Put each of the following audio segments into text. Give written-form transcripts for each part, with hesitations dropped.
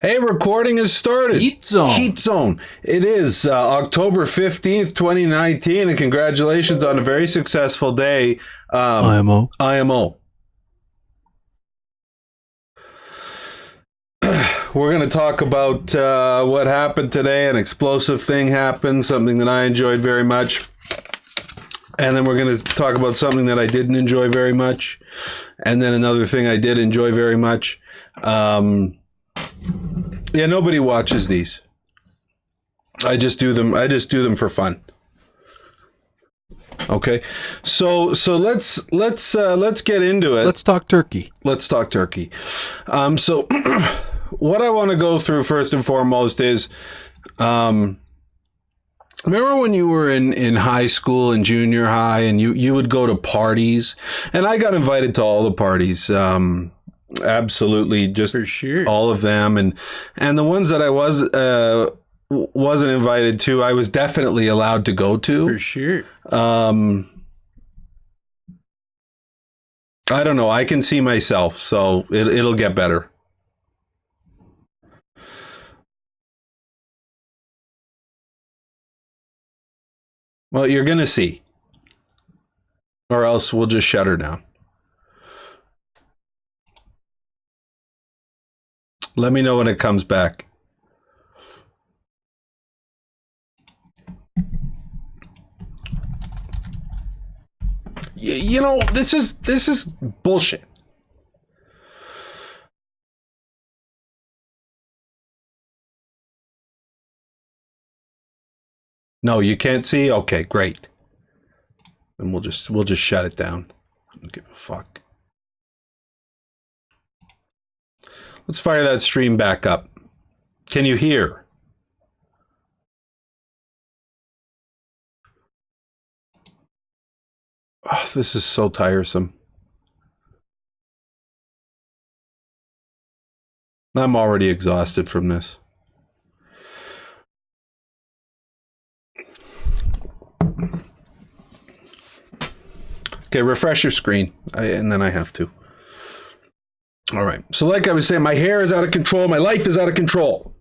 Hey, recording has started. Heat Zone. Heat Zone. It is October 15th, 2019, and congratulations on a very successful day. IMO. We're going to talk about what happened today. An explosive thing happened, something that I enjoyed very much. And then we're going to talk about something that I didn't enjoy very much. And then another thing I did enjoy very much. Yeah, nobody watches these. I just do them for fun. Okay. So let's get into it. Let's talk turkey. So what I want to go through first and foremost is remember when you were in high school and junior high and you would go to parties, and I got invited to all the parties. Absolutely, just For sure. all of them, and the ones that I wasn't invited to, I was definitely allowed to go to. For sure. I don't know. I can see myself, so it'll get better. Well, you're gonna see, or else we'll just shut her down. Let me know when it comes back. You know, this is bullshit. No, you can't see? Okay, great. Then we'll just shut it down. I don't give a fuck. Let's fire that stream back up. Can you hear? Oh, this is so tiresome. I'm already exhausted from this. Okay, refresh your screen, and then I have to. All right. So like I was saying, my hair is out of control. My life is out of control.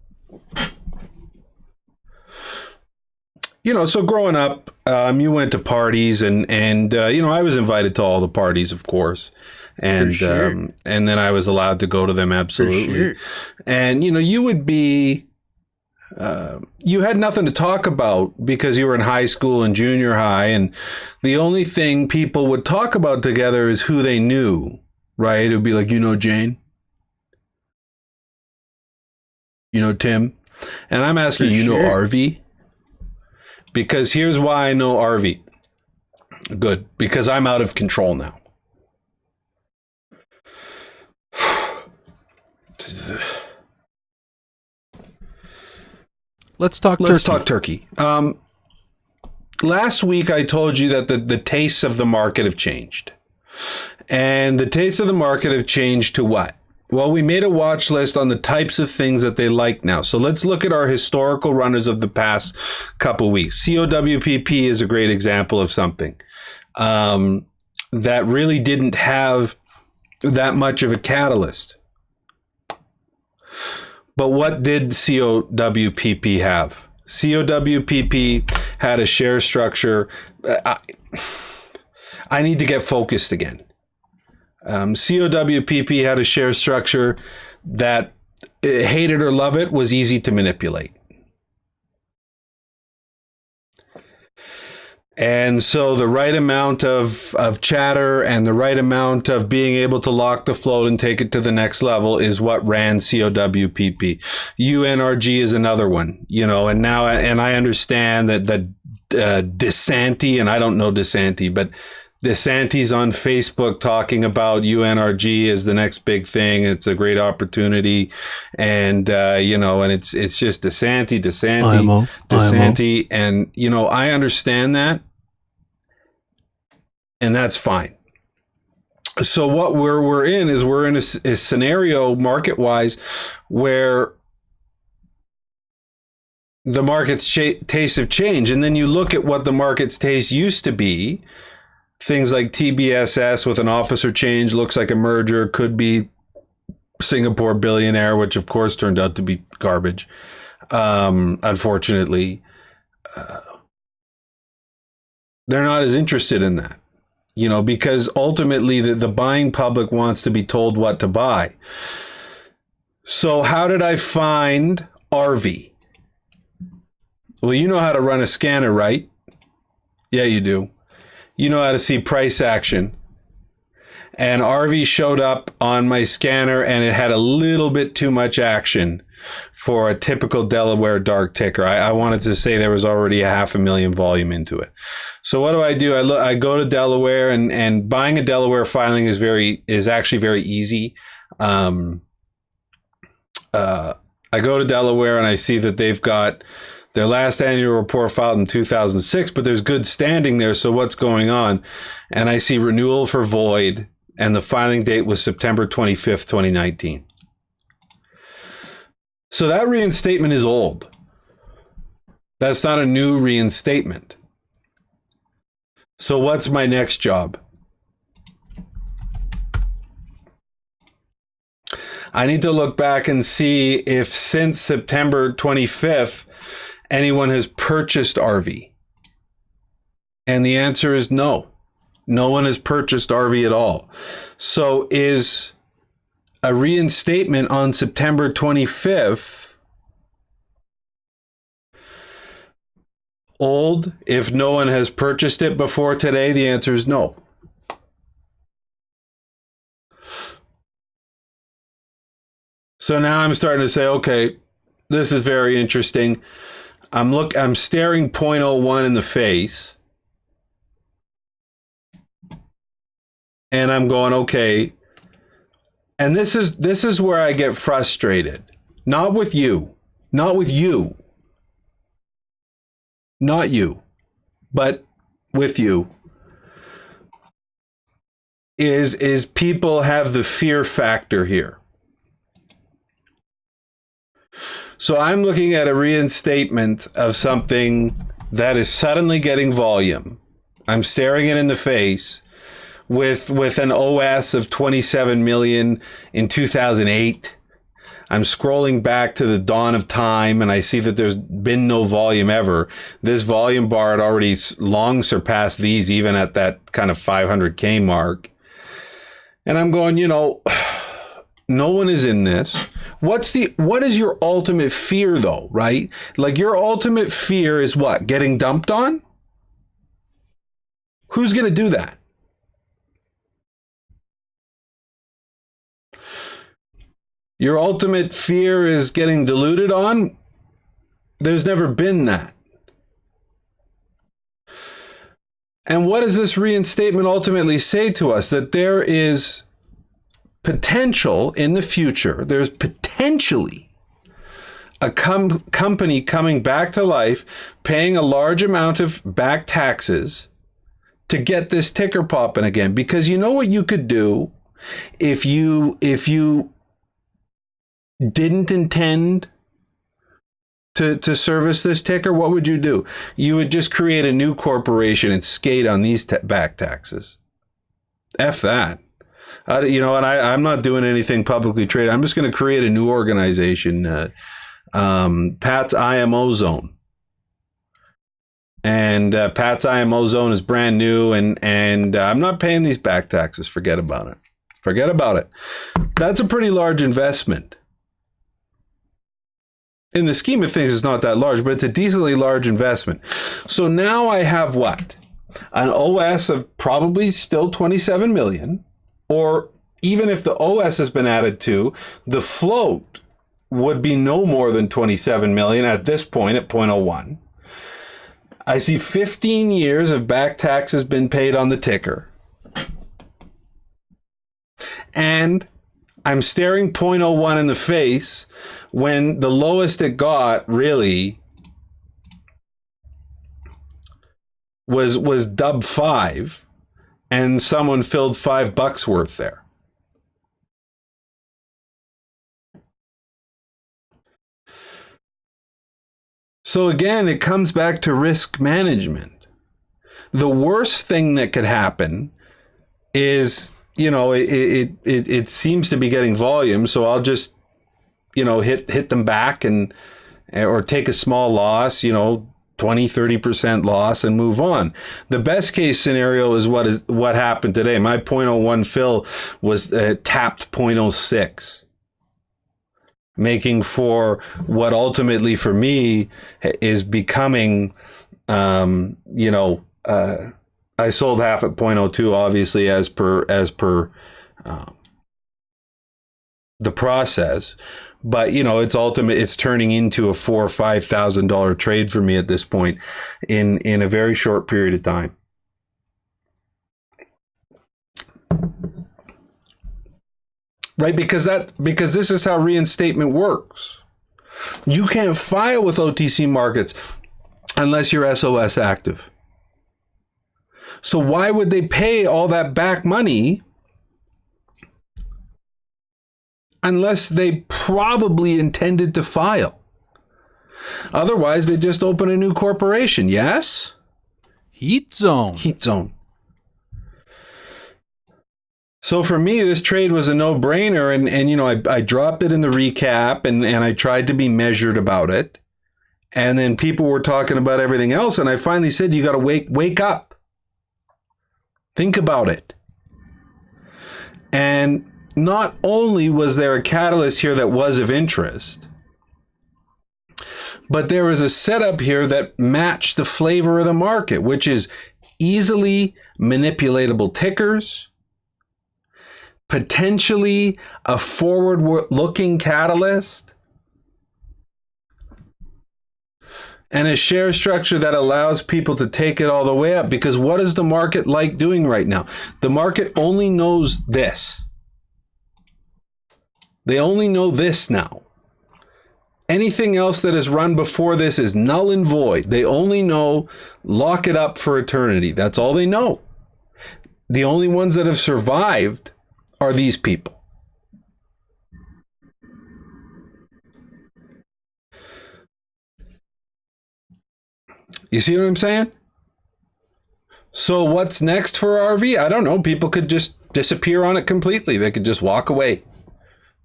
You know, so growing up, you went to parties and you know, I was invited to all the parties, of course. And, sure. And then I was allowed to go to them. Absolutely. For sure. And, you know, you would be, you had nothing to talk about because you were in high school and junior high. And the only thing people would talk about together is who they knew. Right? It would be like, you know, Jane? You know, Tim? And I'm asking, For you know, sure. ARVY? Because here's why I know ARVY. Good. Because I'm out of control now. Let's talk turkey. Last week I told you that the tastes of the market have changed. And the tastes of the market have changed to what? Well, we made a watch list on the types of things that they like now. So let's look at our historical runners of the past couple weeks. COWPP is a great example of something that really didn't have that much of a catalyst. But what did COWPP have? COWPP had a share structure. I need to get focused again. COWPP had a share structure that, hate it or love it, was easy to manipulate. And so the right amount of chatter and the right amount of being able to lock the float and take it to the next level is what ran COWPP. UNRG is another one, you know, and I understand that DeSanti, and I don't know DeSanti, but DeSanti's on Facebook talking about UNRG as the next big thing. It's a great opportunity. And, you know, and it's just DeSanti. IMO. And, you know, I understand that. And that's fine. So what we're in is we're in a scenario market-wise where the market's tastes have changed. And then you look at what the market's taste used to be. Things like TBSS with an officer change looks like a merger, could be Singapore billionaire, which of course turned out to be garbage. Unfortunately, they're not as interested in that, because ultimately the buying public wants to be told what to buy. So how did I find ARVY? Well, you know how to run a scanner, right? Yeah, you do. You know how to see price action. And ARVY showed up on my scanner, and it had a little bit too much action for a typical Delaware dark ticker. I wanted to say there was already 500,000 volume into it. So what do? I go to Delaware, and buying a Delaware filing is actually very easy. I go to Delaware, and I see that they've got their last annual report filed in 2006, but there's good standing there. So what's going on? And I see renewal for void, and the filing date was September 25th, 2019. So that reinstatement is old. That's not a new reinstatement. So what's my next job? I need to look back and see if since September 25th, anyone has purchased ARVY. And the answer is no. No one has purchased ARVY at all. So is a reinstatement on September 25th old if no one has purchased it before today? The answer is no. So now I'm starting to say, okay, this is very interesting. I'm staring 0.01 in the face. And I'm going, okay. And this is where I get frustrated. Not with you. Not with you. Not you. But with you. Is people have the fear factor here. So I'm looking at a reinstatement of something that is suddenly getting volume. I'm staring it in the face with an OS of 27 million in 2008. I'm scrolling back to the dawn of time, and I see that there's been no volume ever. This volume bar had already long surpassed these, even at that kind of 500K mark. And I'm going, no one is in this. What is your ultimate fear though, right? Like your ultimate fear is what? Getting dumped on? Who's going to do that? Your ultimate fear is getting diluted on? There's never been that. And what does this reinstatement ultimately say to us? That there is potential in the future. There's potentially a company coming back to life, paying a large amount of back taxes to get this ticker popping again. Because you know what you could do if you didn't intend to service this ticker? What would you do? You would just create a new corporation and skate on these back taxes. F that. And I'm not doing anything publicly traded. I'm just going to create a new organization, Pat's IMO Zone. And Pat's IMO Zone is brand new, and I'm not paying these back taxes. Forget about it. Forget about it. That's a pretty large investment. In the scheme of things, it's not that large, but it's a decently large investment. So now I have what? An OS of probably still 27 million, or even if the OS has been added to, the float would be no more than 27 million at this point at 0.01. I see 15 years of back taxes been paid on the ticker. And I'm staring 0.01 in the face when the lowest it got really was dub 5, and someone filled $5 worth there. So again, it comes back to risk management. The worst thing that could happen is it seems to be getting volume, so I'll just, hit them back or take a small loss, 20-30% loss and move on. The best case scenario is what happened today. My 0.01 fill was tapped 0.06, making for what ultimately for me is becoming, I sold half at 0.02, obviously, as per the process. But it's turning into a $4,000 or $5,000 trade for me at this point in a very short period of time. Right, because this is how reinstatement works. You can't file with OTC markets unless you're SOS active. So why would they pay all that back money unless they probably intended to file? Otherwise, they just open a new corporation. Yes? Heat zone. Heat zone. So for me, this trade was a no-brainer, and I dropped it in the recap, and I tried to be measured about it. And then people were talking about everything else, and I finally said, you got to wake up. Think about it. And not only was there a catalyst here that was of interest, but there was a setup here that matched the flavor of the market, which is easily manipulatable tickers, potentially a forward-looking catalyst, and a share structure that allows people to take it all the way up. Because what is the market like doing right now? The market only knows this. They only know this now. Anything else that has run before this is null and void. They only know lock it up for eternity. That's all they know. The only ones that have survived are these people. You see what I'm saying? So what's next for RV? I don't know. People could just disappear on it completely. They could just walk away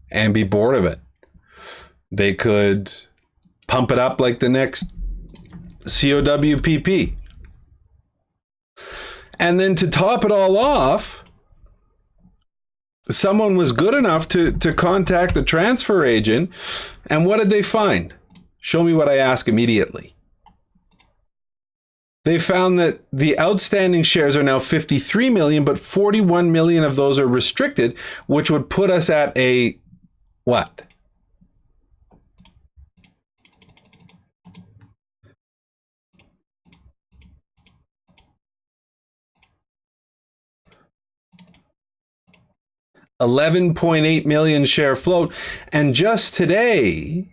and be bored of it. They could pump it up like the next COWPP. And then to top it all off, someone was good enough to contact the transfer agent. And what did they find? Show me what I ask immediately. They found that the outstanding shares are now 53 million, but 41 million of those are restricted, which would put us at a what? $11.8 million share float. And just today,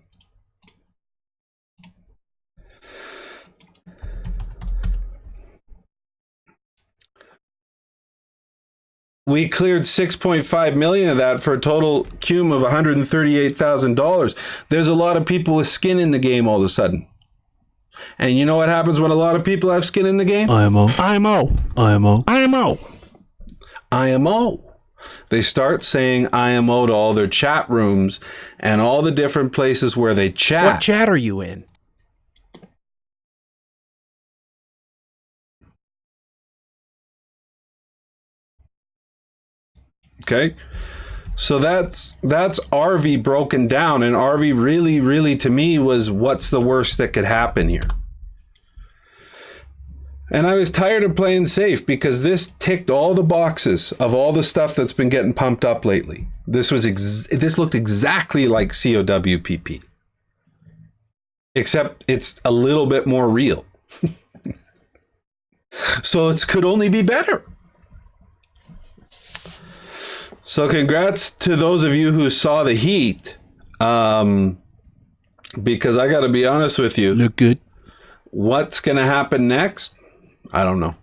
we cleared 6.5 million of that for a total cum of $138,000. There's a lot of people with skin in the game all of a sudden. And you know what happens when a lot of people have skin in the game? IMO. IMO. IMO. IMO. IMO. They start saying IMO to all their chat rooms and all the different places where they chat. What chat are you in? Okay. So that's RV broken down, and RV really to me was what's the worst that could happen here. And I was tired of playing safe because this ticked all the boxes of all the stuff that's been getting pumped up lately. This looked exactly like COWPP, except it's a little bit more real. So it could only be better. So congrats to those of you who saw the heat, because I got to be honest with you. Look good. What's going to happen next? I don't know.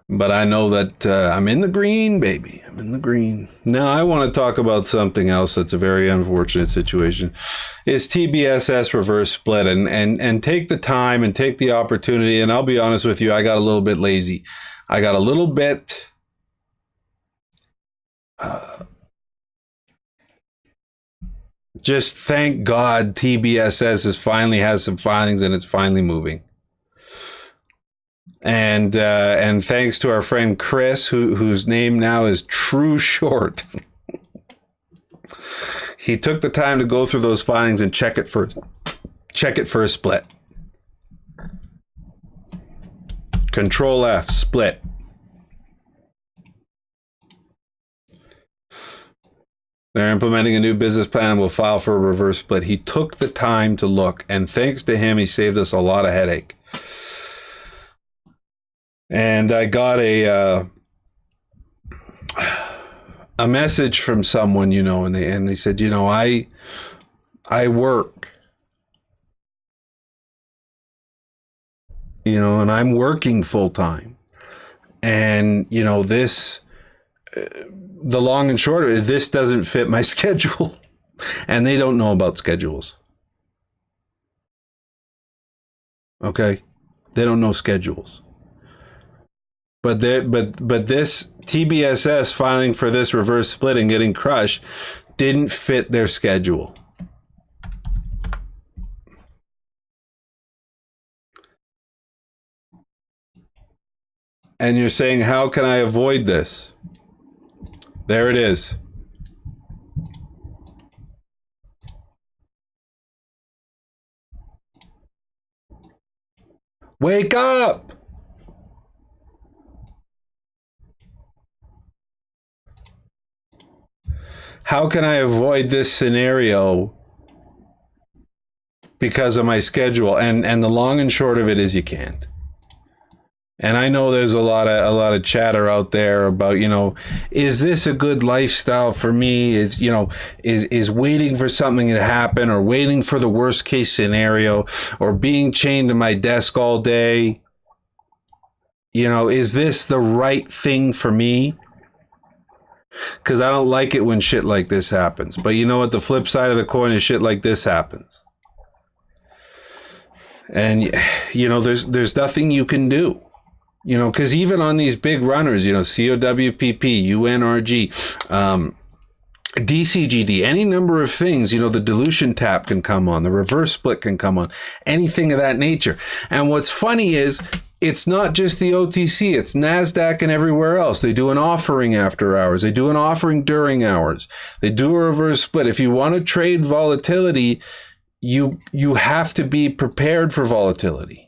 But I know that I'm in the green, baby. I'm in the green. Now, I want to talk about something else that's a very unfortunate situation. It's TBSS reverse split. And take the time and take the opportunity. And I'll be honest with you, I got a little bit lazy. I got a little bit... just thank God TBSS finally has some filings and it's finally moving. And thanks to our friend Chris, whose name now is True Short. He took the time to go through those filings and check it for a split. Control F, split. They're implementing a new business plan and will file for a reverse split. He took the time to look, and thanks to him, he saved us a lot of headache. And I got a message from someone, and they said, I work, and I'm working full time, and this, the long and short of it, this doesn't fit my schedule, and they don't know about schedules. Okay, they don't know schedules. But this TBSS filing for this reverse split and getting crushed didn't fit their schedule. And you're saying, how can I avoid this? There it is. Wake up! How can I avoid this scenario because of my schedule? And the long and short of it is you can't. And I know there's a lot of chatter out there about, is this a good lifestyle for me? Is waiting for something to happen, or waiting for the worst case scenario, or being chained to my desk all day? Is this the right thing for me? Because I don't like it when shit like this happens. But you know what? The flip side of the coin is shit like this happens. And, there's nothing you can do. Because even on these big runners, COWPP, UNRG, DCGD, any number of things, the dilution tap can come on, the reverse split can come on, anything of that nature. And what's funny is, it's not just the OTC, it's NASDAQ and everywhere else. They do an offering after hours. They do an offering during hours. They do a reverse split. If you want to trade volatility, you have to be prepared for volatility.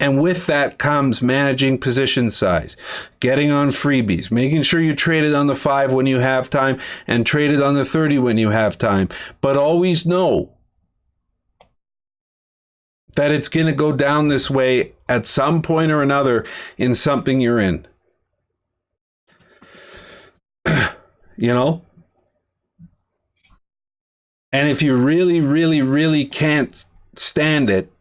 And with that comes managing position size, getting on freebies, making sure you trade it on the 5 when you have time and trade it on the 30 when you have time. But always know that it's going to go down this way at some point or another in something you're in. And if you really, really, really can't stand it,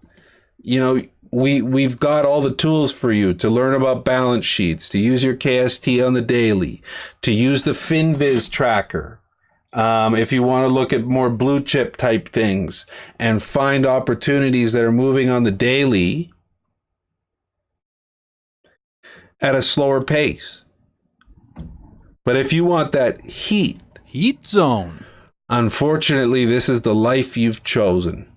we've got all the tools for you to learn about balance sheets, to use your KST on the daily, to use the FinViz tracker. If you want to look at more blue chip type things and find opportunities that are moving on the daily at a slower pace. But if you want that heat zone, unfortunately, this is the life you've chosen.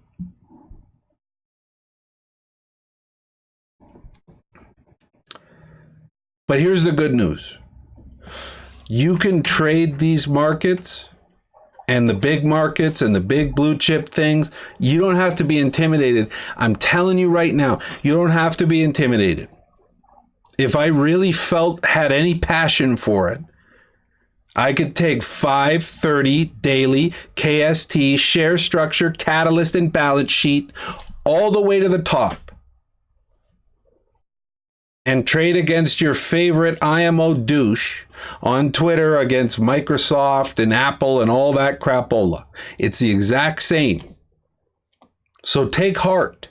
But here's the good news. You can trade these markets and the big markets and the big blue chip things. You don't have to be intimidated. I'm telling you right now, you don't have to be intimidated. If I really had any passion for it, I could take 530 daily KST, share structure, catalyst, and balance sheet all the way to the top and trade against your favorite IMO douche on Twitter against Microsoft and Apple and all that crapola. It's the exact same. So take heart.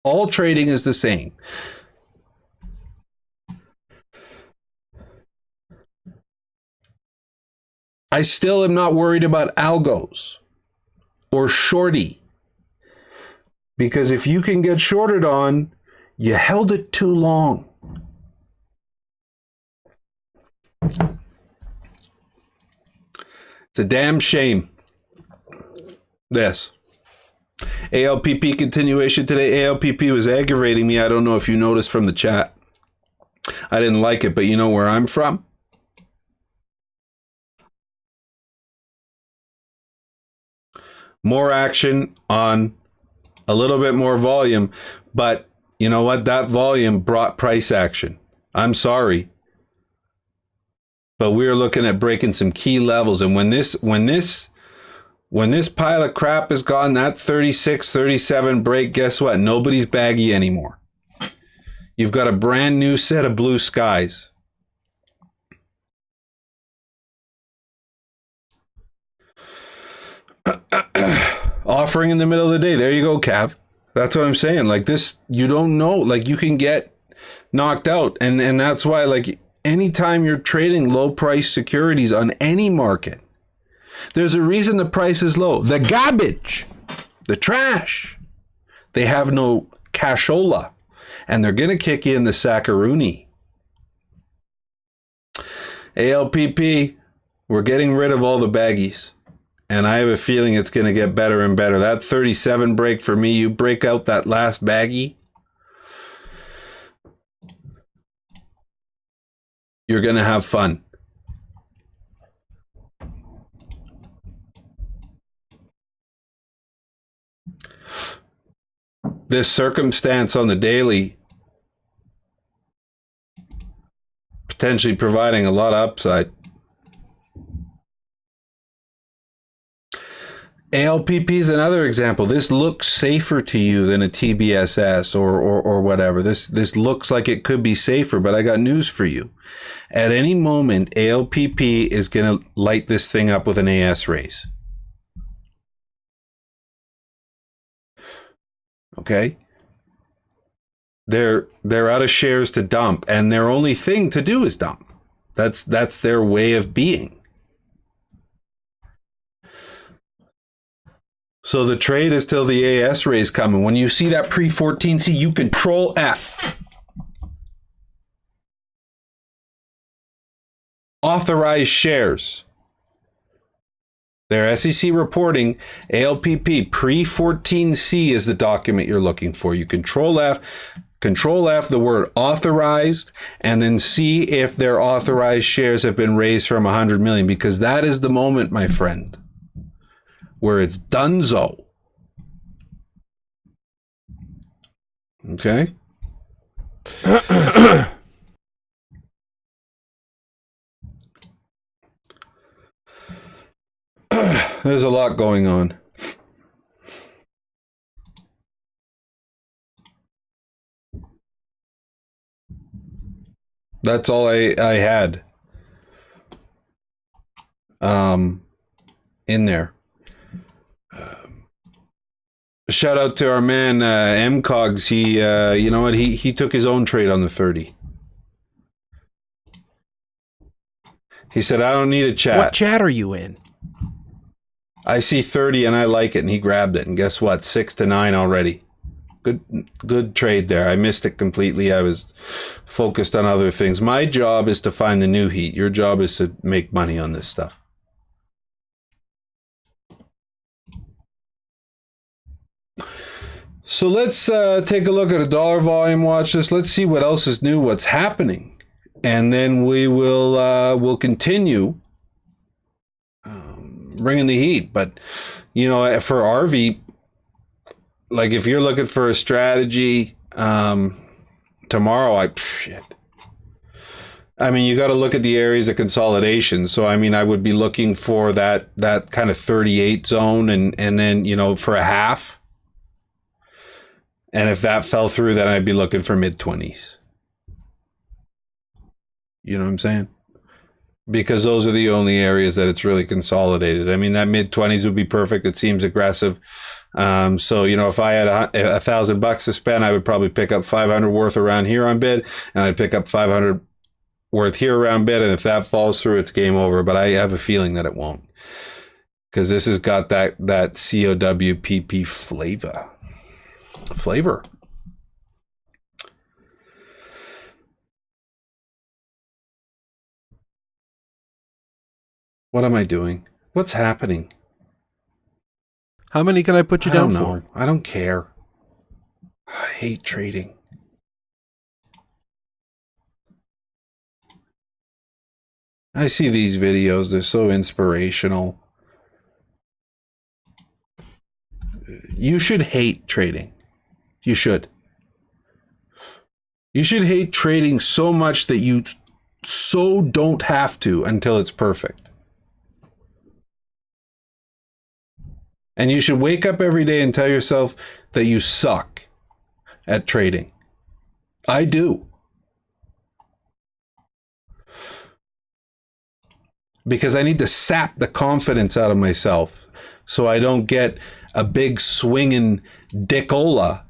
All trading is the same. I still am not worried about algos or shorty, because if you can get shorted on, you held it too long. It's a damn shame. This ALPP continuation today. ALPP was aggravating me. I don't know if you noticed from the chat. I didn't like it, but you know where I'm from? More action on a little bit more volume, but you know what? That volume brought price action. I'm sorry, but we're looking at breaking some key levels, and when this pile of crap is gone, that 36, 37 break, guess what? Nobody's baggy anymore. You've got a brand new set of blue skies. Offering in the middle of the day. There you go, Cav. That's what I'm saying. Like this, you don't know. Like you can get knocked out. And that's why, like, anytime you're trading low price securities on any market, there's a reason the price is low. The garbage, the trash, they have no cashola, and they're going to kick you in the sackaroonie. ALPP, we're getting rid of all the baggies. And I have a feeling it's going to get better and better. That 37 break for me, you break out that last baggie, you're going to have fun. This circumstance on the daily potentially providing a lot of upside. ALPP is another example. This looks safer to you than a TBSS or whatever. This looks like it could be safer, but I got news for you. At any moment, ALPP is going to light this thing up with an AS raise. Okay? They're out of shares to dump, and their only thing to do is dump. That's their way of being. So the trade is till the AS raise coming. When you see that pre-14C, you control F. Authorized shares. Their SEC reporting, ALPP, pre-14C is the document you're looking for. You control F, the word authorized, and then see if their authorized shares have been raised from 100 million, because that is the moment, my friend, where it's donezo. Okay? There's a lot going on. That's all I had in there. Shout out to our man MCOGS. He you know what, he took his own trade on the 30. He said, I don't need a chat. What chat are you in? I see 30 and I like it, and he grabbed it, and guess what? 6 to 9 already. Good trade there. I missed it completely. I was focused on other things. My job is to find the new heat. Your job is to make money on this stuff. So let's take a look at a dollar volume watch list. Let's see what else is new, what's happening, and then we will we'll continue bringing the heat. But you know, for ARVY, like if you're looking for a strategy tomorrow, I mean, you got to look at the areas of consolidation. So I mean, I would be looking for that kind of 38 zone, and then, you know, for a half. And if that fell through, then I'd be looking for mid-20s. You know what I'm saying? because those are the only areas that it's really consolidated. I mean, that mid-20s would be perfect. It seems aggressive. So, you know, if I had $1,000 to spend, I would probably pick up 500 worth around here on bid, and I'd pick up 500 worth here around bid. And if that falls through, it's game over. But I have a feeling that it won't, because this has got that COWPP flavor. What am I doing? What's happening? How many can I put you down for? I don't care. I hate trading. I see these videos. They're so inspirational. You should hate trading. You should. You should hate trading so much that you so don't have to until it's perfect. And you should wake up every day and tell yourself that you suck at trading. I do. Because I need to sap the confidence out of myself so I don't get a big swinging dickola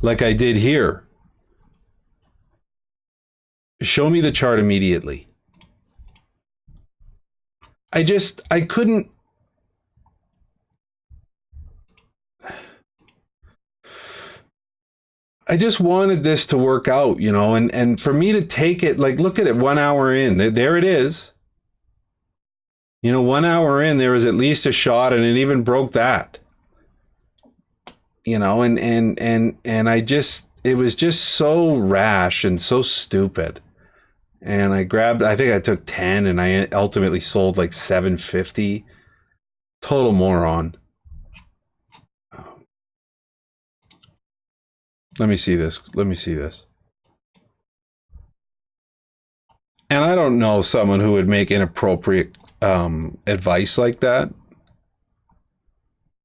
like I did here. Show me the chart immediately. I couldn't. I just wanted this to work out, you know, and for me to take it, like, look at it 1 hour in. There it is. You know, 1 hour in, there was at least a shot, and it even broke that. You know, and I just, it was just so rash and so stupid. And I think I took 10, and I ultimately sold like 750. Total moron. Let me see this. And I don't know someone who would make inappropriate advice like that.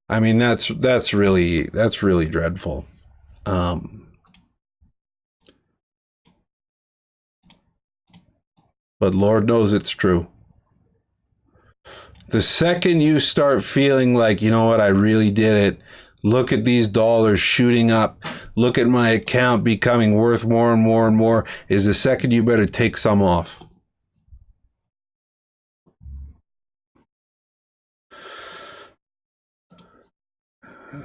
I mean, that's really dreadful. But Lord knows it's true. The second you start feeling like, you know what, I really did it. Look at these dollars shooting up. Look at my account becoming worth more and more and more, is the second you better take some off.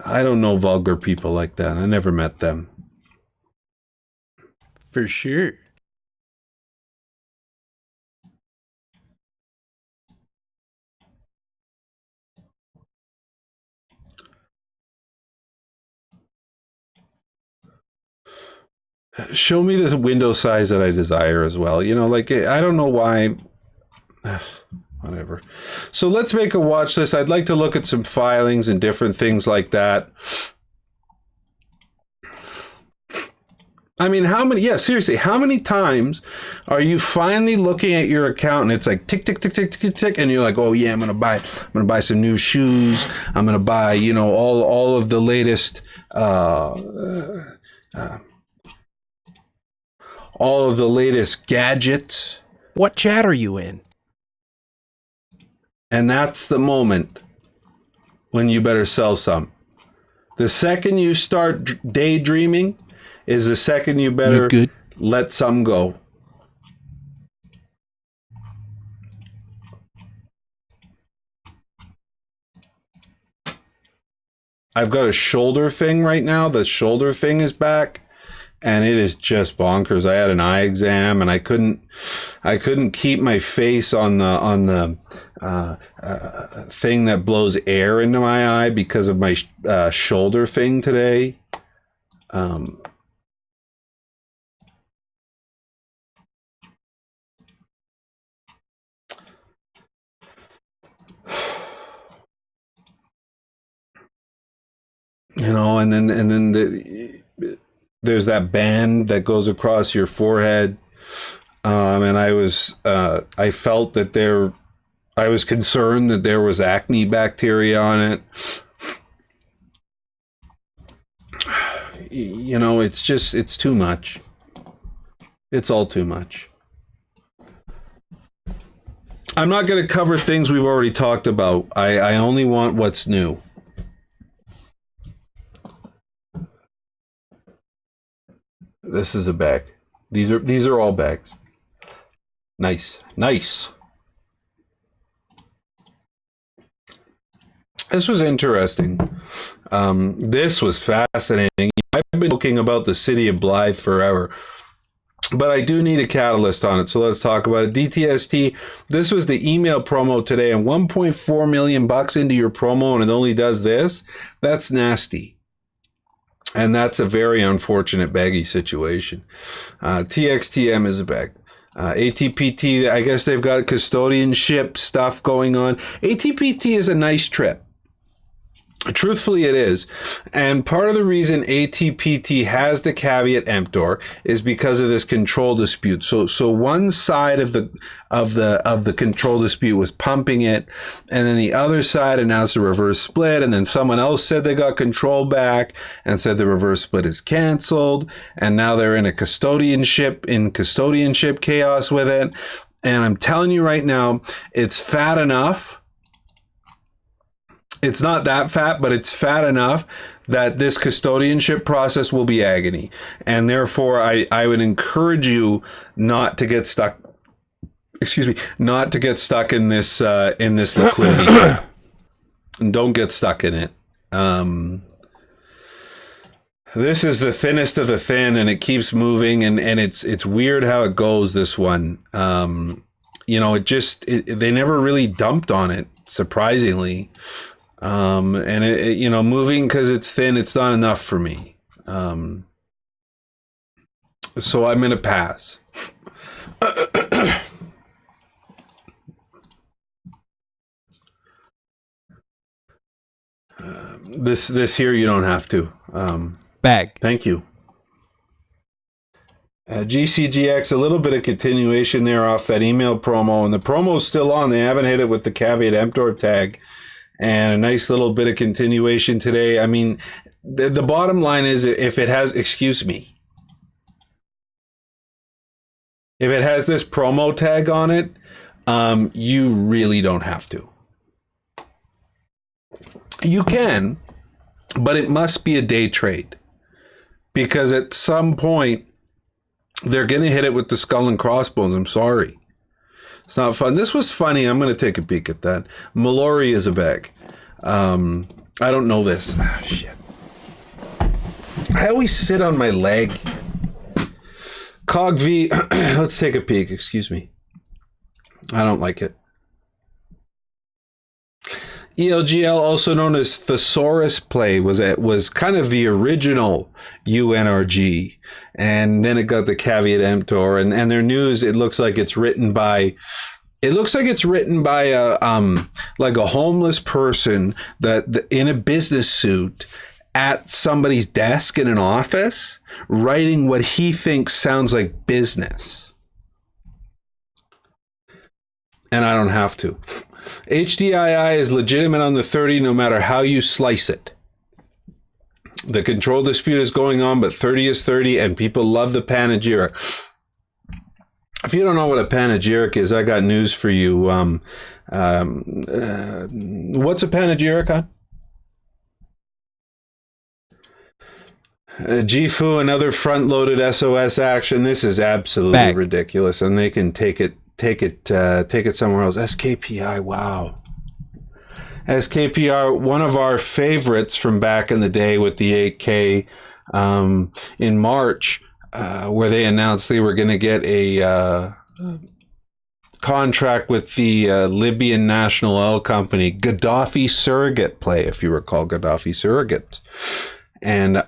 I don't know vulgar people like that. I never met them. For sure. Show me the window size that I desire as well. You know, like, I don't know why. Whatever. So let's make a watch list. I'd like to look at some filings and different things like that. I mean, seriously, how many times are you finally looking at your account and it's like tick, tick, tick, tick, tick, tick, and you're like, oh yeah, I'm gonna buy some new shoes. I'm gonna buy, you know, all of the latest all of the latest gadgets. What chat are you in? And that's the moment when you better sell some. The second you start daydreaming is the second you better let some go. I've got a shoulder thing right now. The shoulder thing is back, and it is just bonkers. I had an eye exam, and I couldn't keep my face on the thing that blows air into my eye because of my shoulder thing today. You know, and then there's that band that goes across your forehead, and I felt that I was concerned that there was acne bacteria on it. You know, it's too much. It's all too much. I'm not going to cover things we've already talked about. I only want what's new. This is a bag. These are all bags. Nice. This was interesting. This was fascinating. I've been talking about the city of Blythe forever, but I do need a catalyst on it. So let's talk about it. DTST. This was the email promo today, and $1.4 million into your promo, and it only does this. That's nasty. And that's a very unfortunate baggy situation. TXTM is a bag. ATPT, I guess they've got custodianship stuff going on. ATPT is a nice trip. Truthfully, it is. And part of the reason ATPT has the caveat emptor is because of this control dispute. So one side of the control dispute was pumping it, and then the other side announced a reverse split, and then someone else said they got control back and said the reverse split is canceled, and now they're in custodianship chaos with it. And I'm telling you right now, it's fat enough. It's not that fat, but it's fat enough that this custodianship process will be agony. And therefore, I would encourage you not to get stuck. Not to get stuck in this liquidity. And don't get stuck in it. This is the thinnest of the thin, and it keeps moving, and it's weird how it goes, this one. They never really dumped on it, surprisingly. Moving because it's thin, it's not enough for me. So I'm going to pass. This here, you don't have to. Bag. Thank you. GCGX, a little bit of continuation there off that email promo, and the promo's still on. They haven't hit it with the caveat emptor tag. And a nice little bit of continuation today. I mean, the bottom line is, if it has this promo tag on it, you really don't have to. You can, but it must be a day trade, because at some point they're going to hit it with the skull and crossbones. I'm sorry. It's not fun. This was funny. I'm going to take a peek at that. Mallory is a bag. I don't know this. Ah, shit. I always sit on my leg. Cog V. Let's take a peek. Excuse me. I don't like it. ELGL, also known as Thesaurus Play, was kind of the original UNRG, and then it got the caveat emptor, and their news, it looks like it's written by a homeless person that in a business suit at somebody's desk in an office, writing what he thinks sounds like business. And I don't have to. HDII is legitimate on the 30 no matter how you slice it. The control dispute is going on, but 30 is 30, and people love the panegyric. If you don't know what a panegyric is, I got news for you. What's a panegyric on? GFU, another front-loaded SOS action. This is absolutely ridiculous, and they can take it somewhere else. SKPI, wow. SKPR, one of our favorites from back in the day with the 8K in March, where they announced they were going to get a contract with the Libyan National Oil Company, Gaddafi Surrogate Play, if you recall Gaddafi Surrogate. And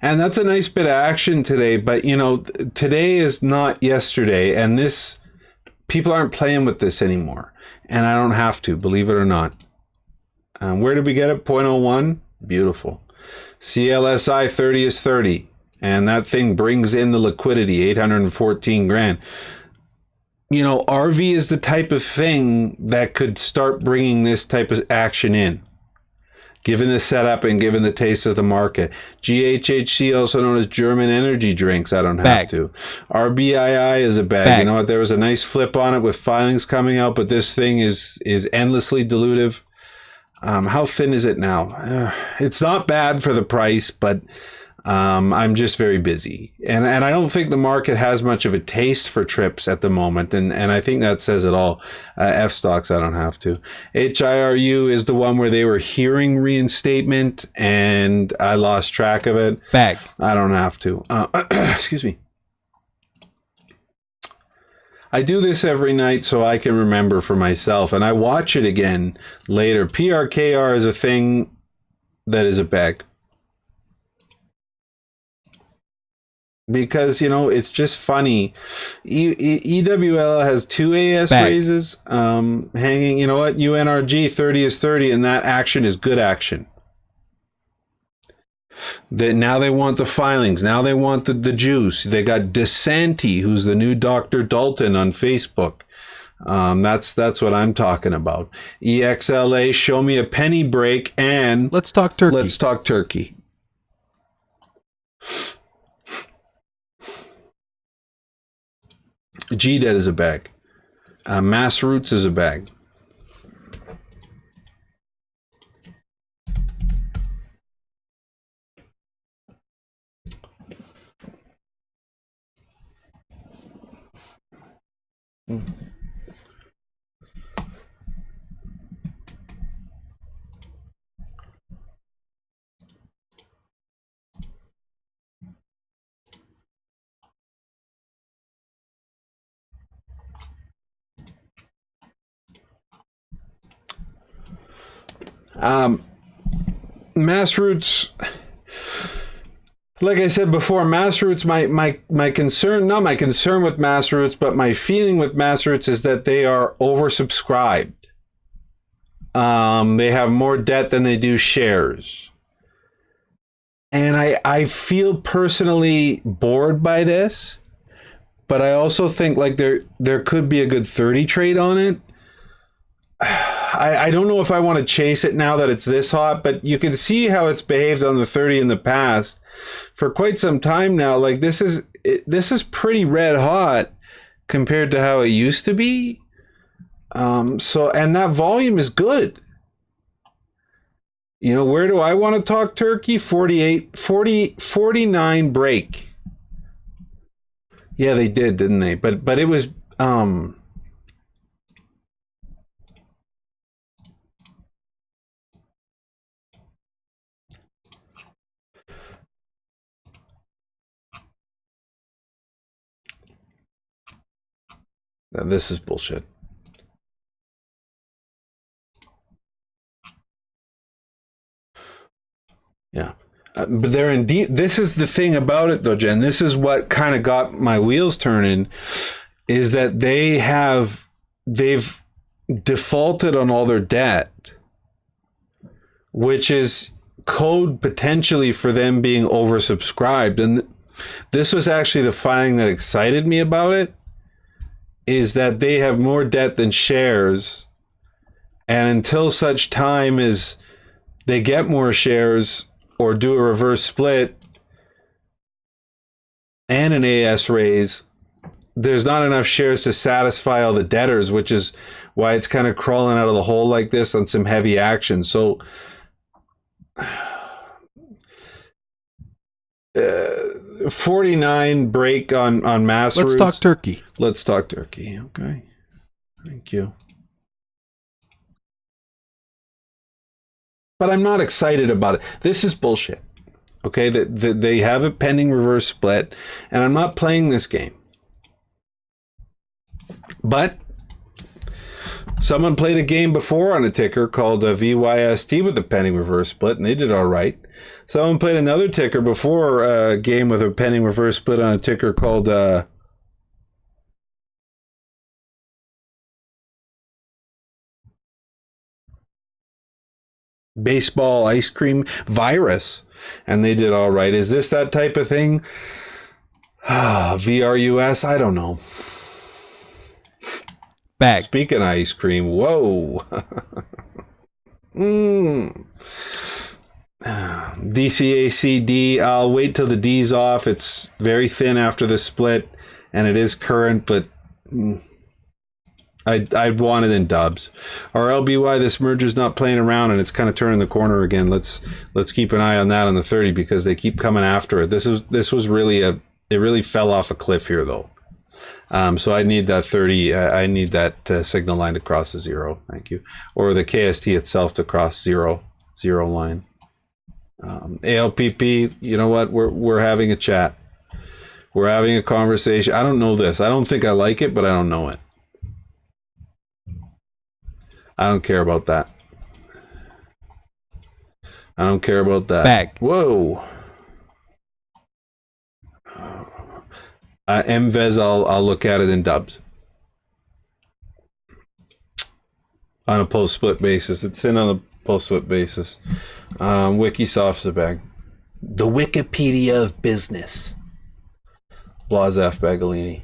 that's a nice bit of action today, but today is not yesterday, and people aren't playing with this anymore, and I don't have to, believe it or not. Where did we get it? 0.01? Beautiful. CLSI 30 is 30, and that thing brings in the liquidity, 814 grand. ARVY is the type of thing that could start bringing this type of action in. given the setup and given the taste of the market. GHHC, also known as German energy drinks, I don't have to. RBII is a bag. You know what? There was a nice flip on it with filings coming out, but this thing is endlessly dilutive. How thin is it now? It's not bad for the price, but I'm just very busy. And I don't think the market has much of a taste for trips at the moment. And I think that says it all. F-stocks, I don't have to. HIRU is the one where they were hearing reinstatement and I lost track of it. Bag. I don't have to. Excuse me. I do this every night so I can remember for myself, and I watch it again later. PRKR is a thing that is a bag. Because, you know, it's just funny. EWL has 2 AS raises hanging. You know what? UNRG 30 is 30, and that action is good action. Now they want the filings. Now they want the juice. They got DeSanti, who's the new Dr. Dalton on Facebook. That's what I'm talking about. EXLA, show me a penny break, and let's talk turkey. Let's talk turkey. GDED is a bag. Massroots is a bag. Massroots, like I said before, Massroots, my concern, not my concern with Massroots, but my feeling with Massroots is that they are oversubscribed. They have more debt than they do shares. And I feel personally bored by this, but I also think like there could be a good 30 trade on it. I don't know if I want to chase it now that it's this hot, but you can see how it's behaved on the 30 in the past for quite some time now. Like this is pretty red hot compared to how it used to be. And that volume is good. You know, where do I want to talk turkey? 49 break. Yeah, they did, didn't they? But it was now, this is bullshit. Yeah. But they're indeed, this is the thing about it though, Jen. This is what kind of got my wheels turning, is that they've defaulted on all their debt, which is code potentially for them being oversubscribed. And this was actually the filing that excited me about it, is that they have more debt than shares. And until such time as they get more shares or do a reverse split and an AS raise, there's not enough shares to satisfy all the debtors, which is why it's kind of crawling out of the hole like this on some heavy action. So 49 break on Massroots. Let's talk turkey. Let's talk turkey. Okay. Thank you. But I'm not excited about it. This is bullshit. Okay, they have a pending reverse split, and I'm not playing this game. But someone played a game before on a ticker called VYST with a pending reverse split, and they did all right. Someone played another ticker before a game with a pending reverse split on a ticker called baseball ice cream virus, and they did all right. Is this that type of thing? VRUS, I don't know. Speaking of ice cream, whoa. DCACD, I'll wait till the D's off. It's very thin after the split, and it is current, but I'd want it in dubs. Or LBY, this merger's not playing around, and it's kind of turning the corner again. Let's keep an eye on that on the 30 because they keep coming after it. This was really it really fell off a cliff here though. So I need that 30. I need that signal line to cross the 0. Thank you. Or the KST itself to cross 0 line. ALPP, you know what? We're having a chat. We're having a conversation. I don't know this. I don't think I like it, but I don't know it. I don't care about that. I don't care about that. Back. Whoa. MVES, I'll look at it in dubs. On a post-split basis. It's thin on a post-split basis. Wikisoft's a bag. The Wikipedia of business. Blazaf Bagalini.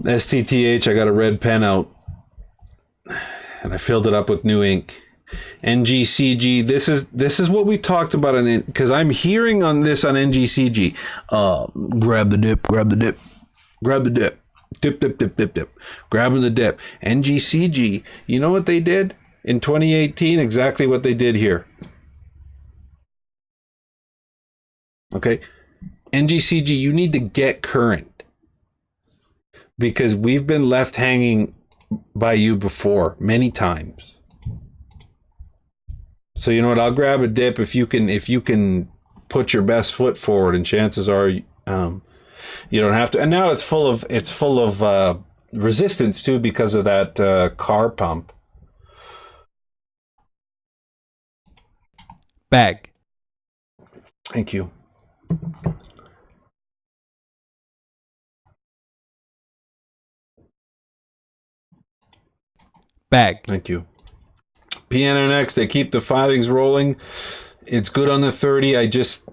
STTH, I got a red pen out. And I filled it up with new ink. NGCG, this is what we talked about on it, because I'm hearing on this on NGCG. Grab the dip, grab the dip, grab the dip, dip, dip, dip, dip, dip, grabbing the dip. NGCG, you know what they did in 2018? Exactly what they did here. Okay, NGCG, you need to get current because we've been left hanging by you before many times. So you know what? I'll grab a dip if you can put your best foot forward, and chances are you don't have to. And now it's full of resistance too because of that car pump. Bag. Thank you. Bag. Thank you. PNNX, they keep the filings rolling. It's good on the 30. I just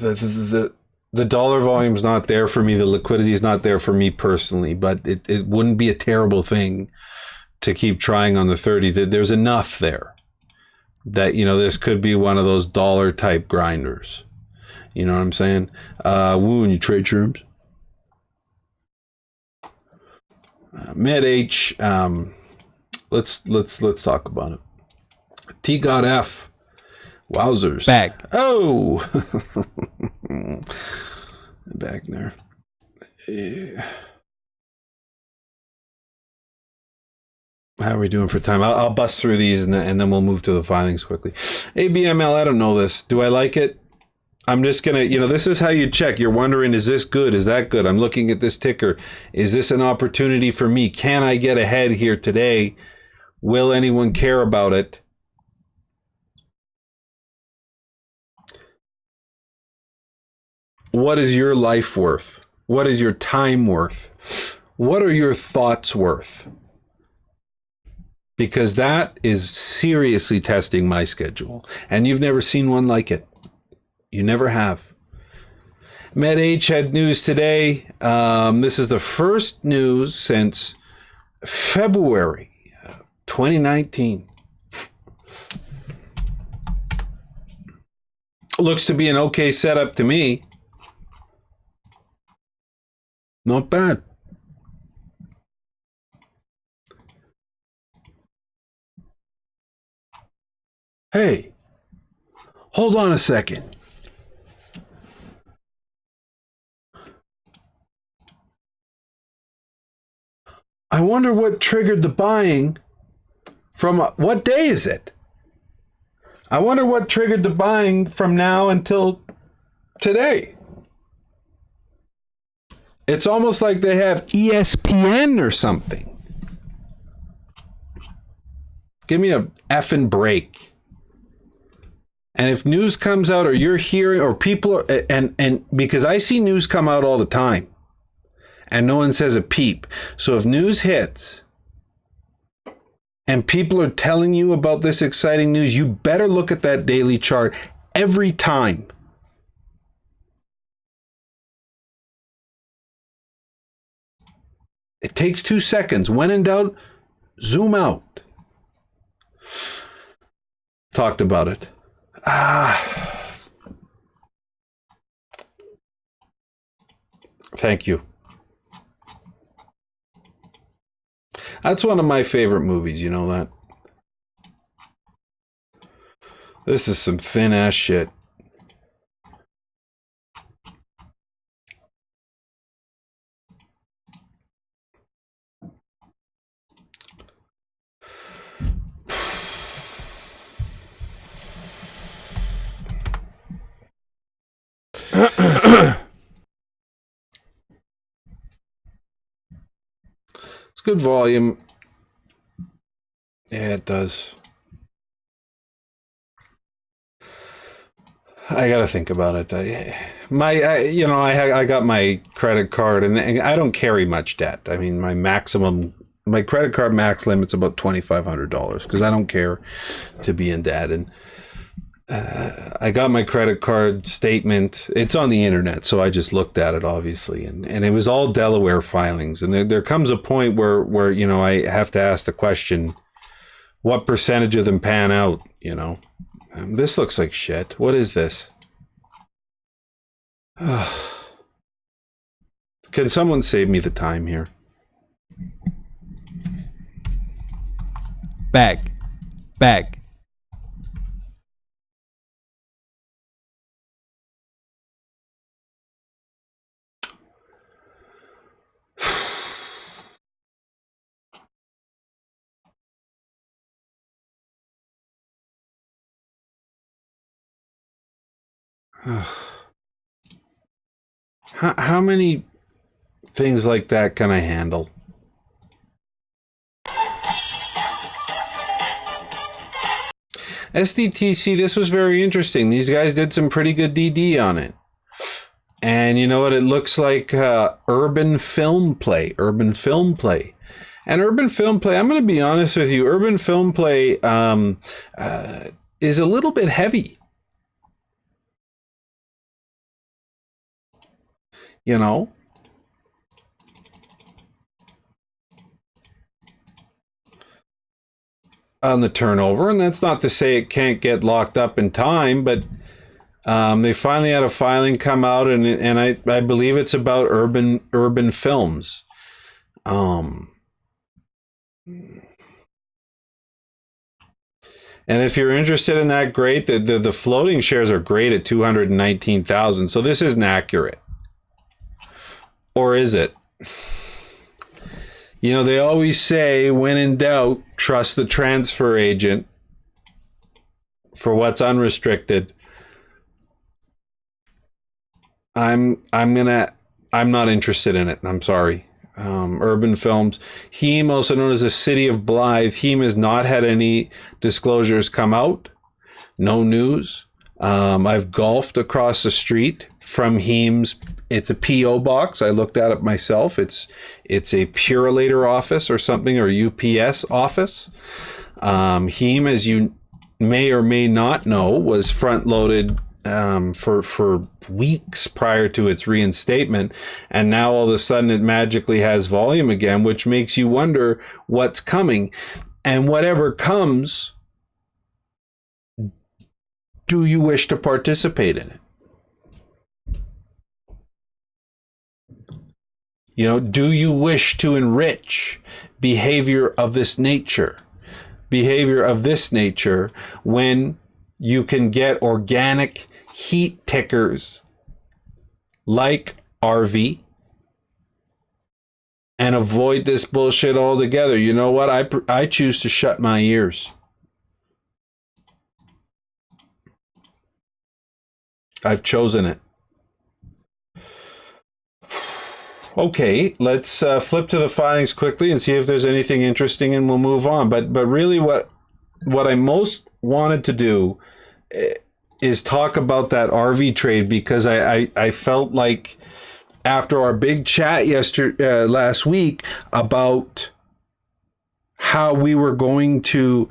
the dollar volume's not there for me. The liquidity is not there for me personally, but it wouldn't be a terrible thing to keep trying on the 30. There's enough there that, this could be one of those dollar type grinders. You know what I'm saying? Woo, and you trade terms. Med H, let's talk about it. T God F, wowzers. Bag. Oh, back there. Yeah. How are we doing for time? I'll bust through these and then we'll move to the filings quickly. ABML, I don't know this. Do I like it? I'm just going to, this is how you check. You're wondering, is this good? Is that good? I'm looking at this ticker. Is this an opportunity for me? Can I get ahead here today? Will anyone care about it? What is your life worth? What is your time worth? What are your thoughts worth? Because that is seriously testing my schedule. And you've never seen one like it. You never have. MedH had news today. This is the first news since February 2019. Looks to be an okay setup to me. Not bad. Hey, hold on a second. I wonder what triggered the buying from what day is it? I wonder what triggered the buying from now until today. It's almost like they have ESPN or something. Give me a effing break. And if news comes out or you're hearing or people are, and because I see news come out all the time and no one says a peep. So if news hits and people are telling you about this exciting news, you better look at that daily chart every time. It takes 2 seconds. When in doubt, zoom out. talked about it. Thank you. That's one of my favorite movies, you know that? This is some thin ass shit. It's good volume. Yeah, it does. I gotta think about it. I got my credit card, and I don't carry much debt. I mean, my credit card max limit's about $2,500 because I don't care to be in debt. And I got my credit card statement. It's on the internet, so I just looked at it, obviously, and it was all Delaware filings. And there comes a point where I have to ask the question, what percentage of them pan out? This looks like shit. What is this? Can someone save me the time here? Back. How many things like that can I handle? SDTC, this was very interesting. These guys did some pretty good DD on it. And you know what? It looks like urban film play. And urban film play, I'm going to be honest with you, urban film play is a little bit heavy. On the turnover, and that's not to say it can't get locked up in time, but they finally had a filing come out, and I believe it's about urban films. And if you're interested in that, great. The floating shares are great at 219,000. So this isn't accurate. Or is it? They always say, when in doubt, trust the transfer agent for what's unrestricted. I'm not interested in it. I'm sorry. Urban Films. Heem, also known as the City of Blythe. Heem has not had any disclosures come out. No news. I've golfed across the street from Heem's. It's a P.O. box. I looked at it myself. It's a Purolator office or something, or UPS office. Heem, as you may or may not know, was front-loaded for weeks prior to its reinstatement, and now all of a sudden it magically has volume again, which makes you wonder what's coming. And whatever comes, do you wish to participate in it? Do you wish to enrich behavior of this nature when you can get organic heat tickers like ARVY and avoid this bullshit altogether? You know what? I choose to shut my ears. I've chosen it. Okay, let's flip to the filings quickly and see if there's anything interesting, and we'll move on. But really what I most wanted to do is talk about that ARVY trade, because I felt like after our big chat last week about how we were going to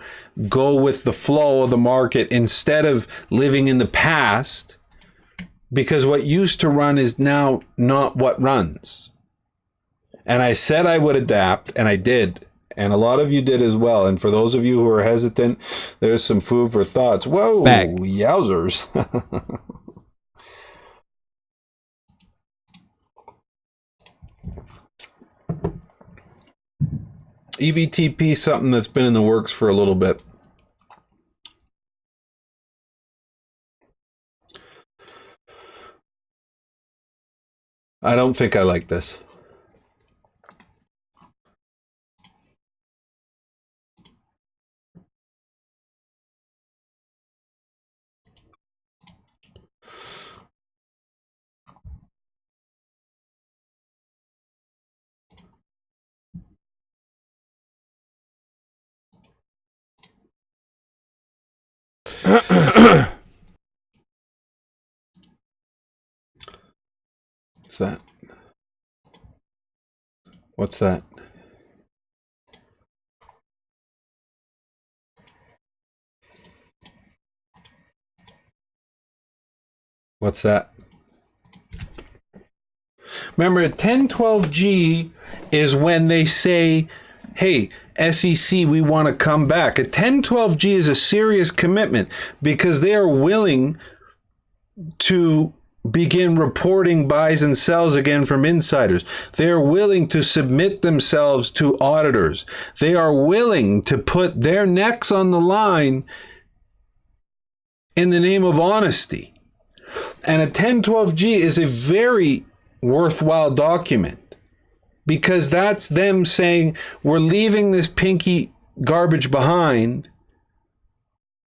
go with the flow of the market instead of living in the past, because what used to run is now not what runs. And I said I would adapt, and I did. And a lot of you did as well. And for those of you who are hesitant, there's some food for thoughts. Whoa, Bag. Yowzers. EVTP, something that's been in the works for a little bit. I don't think I like this. What's that? What's that? What's that? Remember, a 1012G is when they say, hey, SEC, we want to come back. A 1012G is a serious commitment because they are willing to begin reporting buys and sells again from insiders. They are willing to submit themselves to auditors. They are willing to put their necks on the line in the name of honesty. And a 1012G is a very worthwhile document because that's them saying we're leaving this pinky garbage behind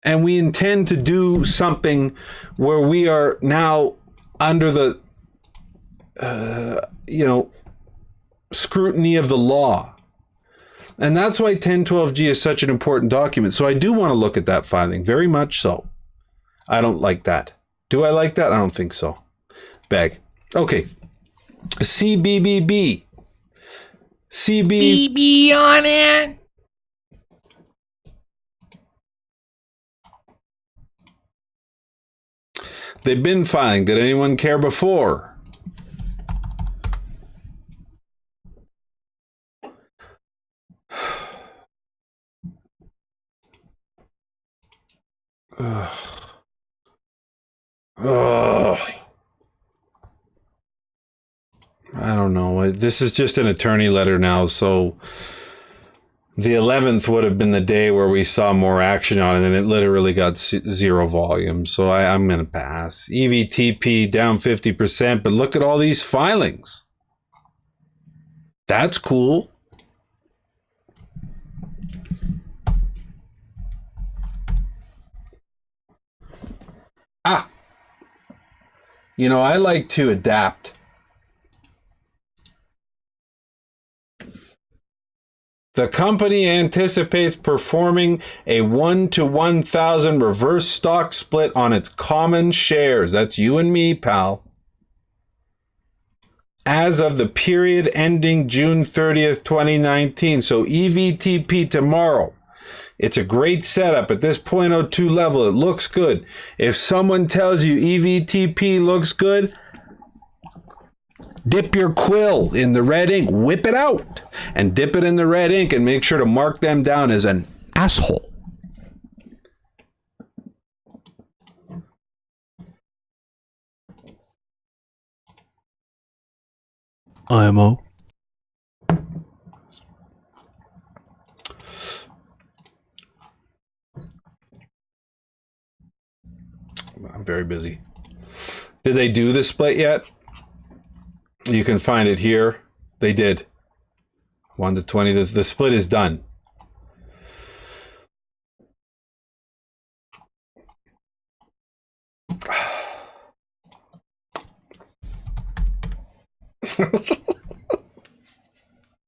and we intend to do something where we are now under the scrutiny of the law. And that's why 1012G is such an important document. So I do want to look at that filing, very much so. I don't like that. Do I like that? I don't think so. Bag. Okay. CBBB. BB on it. They've been filing. Did anyone care before? Ugh. I don't know. This is just an attorney letter now, so the 11th would have been the day where we saw more action on it, and it literally got zero volume. So I'm going to pass. EVTP down 50%, but look at all these filings. That's cool. You know, I like to adapt. The company anticipates performing a 1-to-1,000 reverse stock split on its common shares. That's you and me, pal. As of the period ending June 30th, 2019. So EVTP tomorrow. It's a great setup at this 0.02 level. It looks good. If someone tells you EVTP looks good, dip your quill in the red ink, whip it out, and dip it in the red ink and make sure to mark them down as an asshole. IMO. I'm very busy. Did they do the split yet? You can find it here. They did. 1 to 20. The split is done.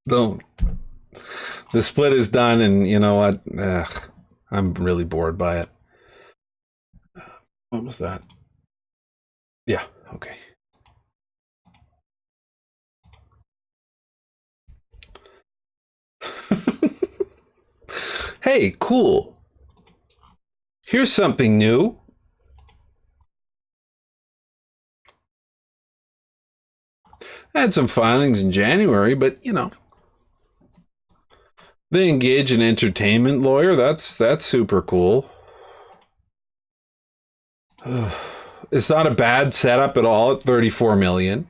Don't. The split is done, and you know what? I'm really bored by it. What was that? Yeah, okay. Hey, cool. Here's something new. I had some filings in January, but you know. They engage an entertainment lawyer. That's super cool. It's not a bad setup at all at $34 million.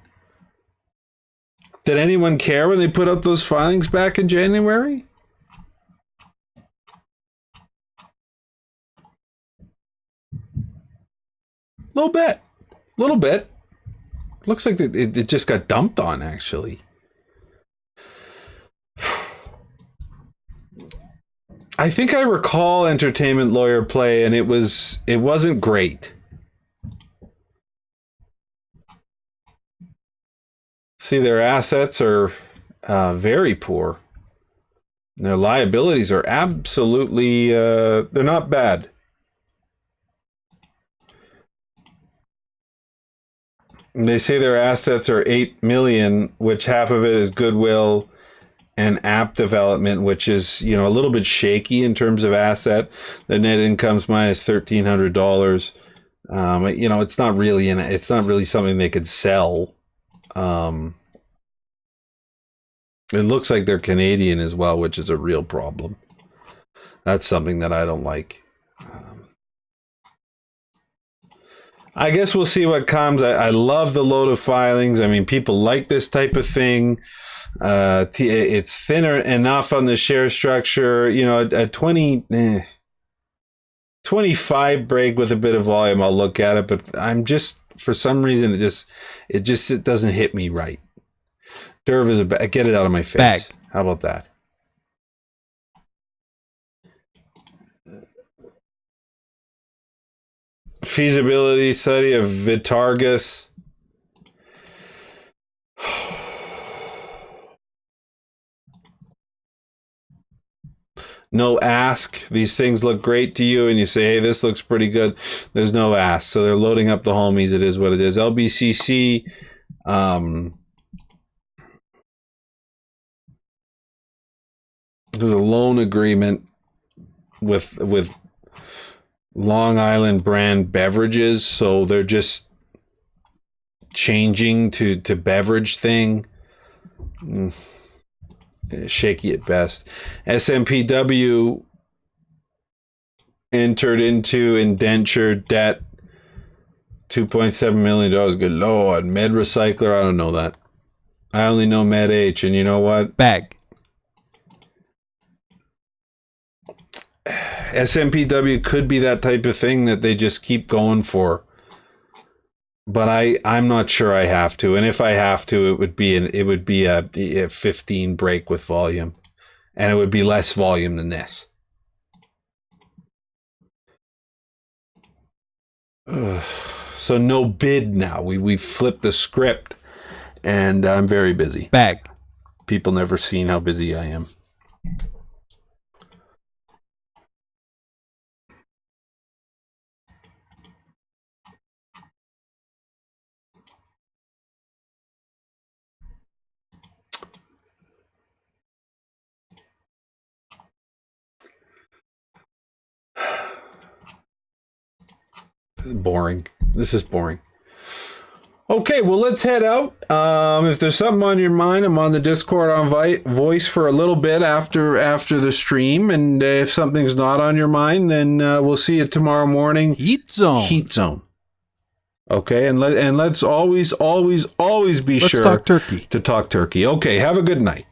Did anyone care when they put out those filings back in January? Little bit. Looks like it just got dumped on, actually. I think I recall entertainment lawyer play, and it wasn't great. See, their assets are very poor. Their liabilities are absolutely they're not bad. And they say their assets are $8 million, which half of it is goodwill and app development, which is, a little bit shaky in terms of asset. The net income's minus $1,300. It's not really something they could sell. It looks like they're Canadian as well, which is a real problem. That's something that I don't like. I guess we'll see what comes. I love the load of filings. I mean, people like this type of thing. It's thinner enough on the share structure. A 25 break with a bit of volume, I'll look at it. But I'm just, for some reason, it doesn't hit me right. Derv is get it out of my face. Bag. How about that? Feasibility study of Vitargus. No ask. These things look great to you, and you say, hey, this looks pretty good. There's no ask. So they're loading up the homies. It is what it is. LBCC. There's a loan agreement with Long Island brand beverages, so they're just changing to beverage thing. Shaky at best. SMPW entered into indenture debt, $2.7 million. Good Lord. Med Recycler, I don't know that. I only know Med H, and you know what? Bag. SMPW could be that type of thing that they just keep going for. But I'm not sure I have to. And if I have to, it would be a 15 break with volume. And it would be less volume than this. So no bid now. We flipped the script. And I'm very busy. Bag. People never seen how busy I am. Boring. This is boring. Okay, well, let's head out. If there's something on your mind, I'm on the Discord on voice for a little bit after the stream. And if something's not on your mind, then we'll see you tomorrow morning. Heat zone. Heat zone. Okay, and let's always be sure talk turkey. to talk turkey. Okay, have a good night.